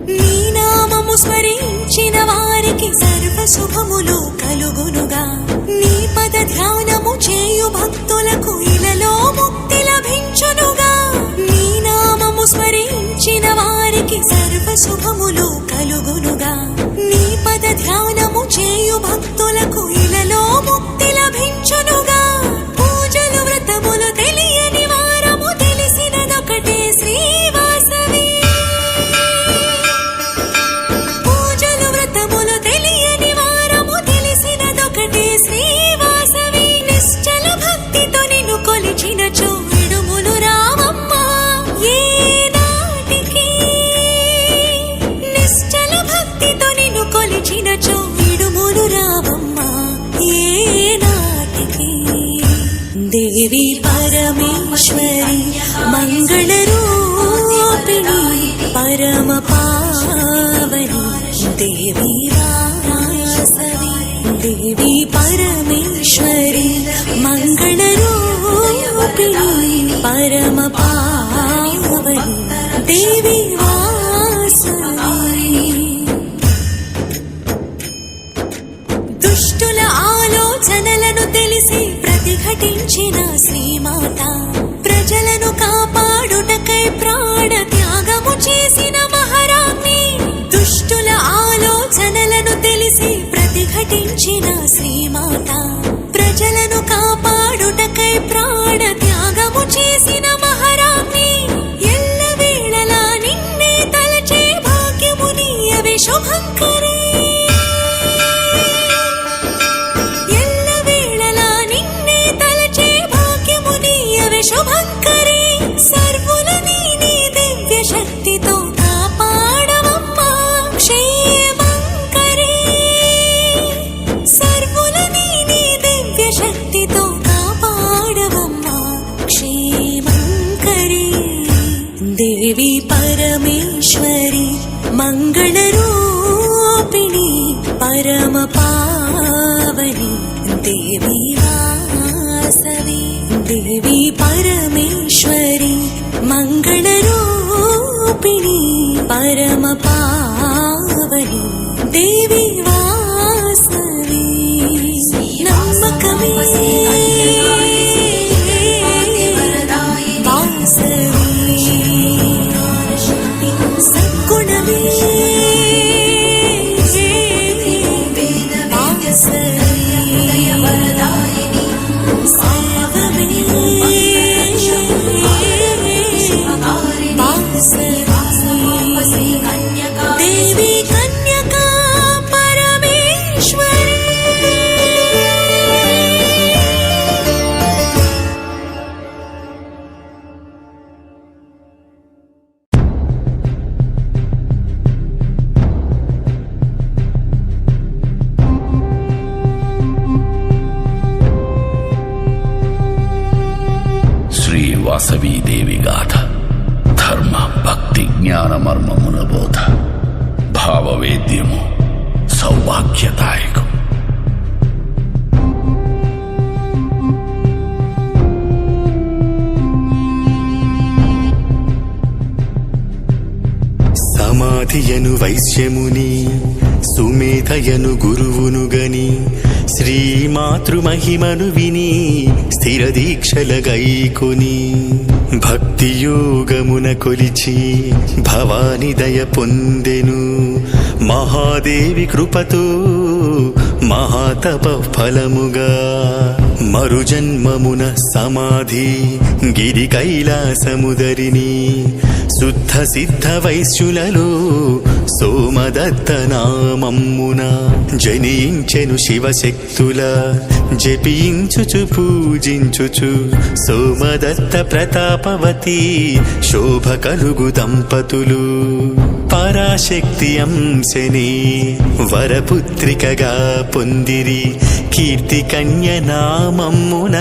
నీ నామము స్మరించిన వారికి సర్వ శుభములు కలుగునుగా నీ పద ధ్యానము చేయు భక్తులకు ఇలలో ముక్తి లభించునుగా నీ నామము స్మరించిన వారికి సర్వ శుభములు కలుగునుగా నీ పద ధ్యానము చేయు భక్తులకు ఇలలో ముక్తి లభించునుగా పూజలు వ్రతములు తెలియని వారము తెలిసినదొకటే శ్రీవాసవి పూజలు వ్రతములు తెలియని వారము తెలిసినదొకటే శ్రీవాసవి నిశ్చల భక్తితో నిన్ను కొలిచిన చూడుములు రావమ్మ ఏ నాటికి నిశ్చల భక్తితో నిన్ను కొలిచిన చూడుములు రావమ్మ ఏ నాటికి దేవి పరమేశ్వరి మంగళరూపిణి పరమ పావని దేవి వాసవి దేవి పరమేశ్వరి మంగళరూపిణి పరమ పావని దేవి వాసవి దుష్టుల ఆలోచనలను తెలిసి ప్రతిఘటించిన శ్రీమాత ప్రజలను కాపాడుటకై ప్రాణ త్యాగము చేసిన మహారాణి దుష్టుల ఆలోచనలను తెలిసి ప్రతిఘటించిన శ్రీమాత ప్రజలను కాపాడుటకై ప్రాణ త్యాగము చేసిన మహారాణి ఎల్లవేళలా నిన్నే తలచే భాగ్యము నీయవే శుభంకరే శుభంకరే సర్వులని నీ దివ్య శక్తితో కాపాడవమ్మా క్షేమంకరే సర్వులని నీ దివ్య శక్తితో కాపాడవమ్మా క్షేమంకరే దేవి పరమేశ్వరి మంగళరూపిణి పరమ పావని దేవి వాసవి దేవి పరమేశ్వరి మంగళరూపిణి పరమ పావని దేవి వాసవి నమ్మకమే వాసవి సద్గుణమే దేవి కన్యకా పరమేశ్వరి శ్రీ వాసవీదేవి గాథ ధర్మ భక్తి జ్ఞాన మర్మమున బోధ భావవేద్యము సౌభాగ్యదాయకం సమాధియను వైశ్యముని సుమేధయను గురువును గని శ్రీమాతృమహిమను విని స్థిర దీక్షల గైకొని భక్తియోగమున కొలిచి భవాని దయ పొందెను మహాదేవి కృపతో మహాతప ఫలముగా మరుజన్మమున సమాధి గిరి కైలాసముదరిని శుద్ధ సిద్ధ వైశ్యులలో సోమదత్త నామమ్మున జనించెను శివశక్తుల జపించుచు పూజించుచు సోమదత్త ప్రతాపవతి శోభ కలుగు దంపతులు పరాశక్తి అంశనే వరపుత్రికగా పొందిరి కీర్తి కన్య నామమ్మున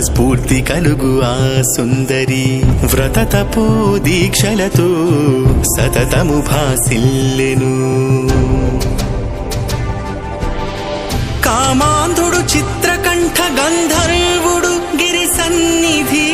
స్ఫూర్తి కలుగు ఆ సుందరి వ్రతతపో దీక్షలతో సతతము భాసిల్లెను కామాంధుడు చిత్రకంఠ గంధర్వుడు గిరి సన్నిధి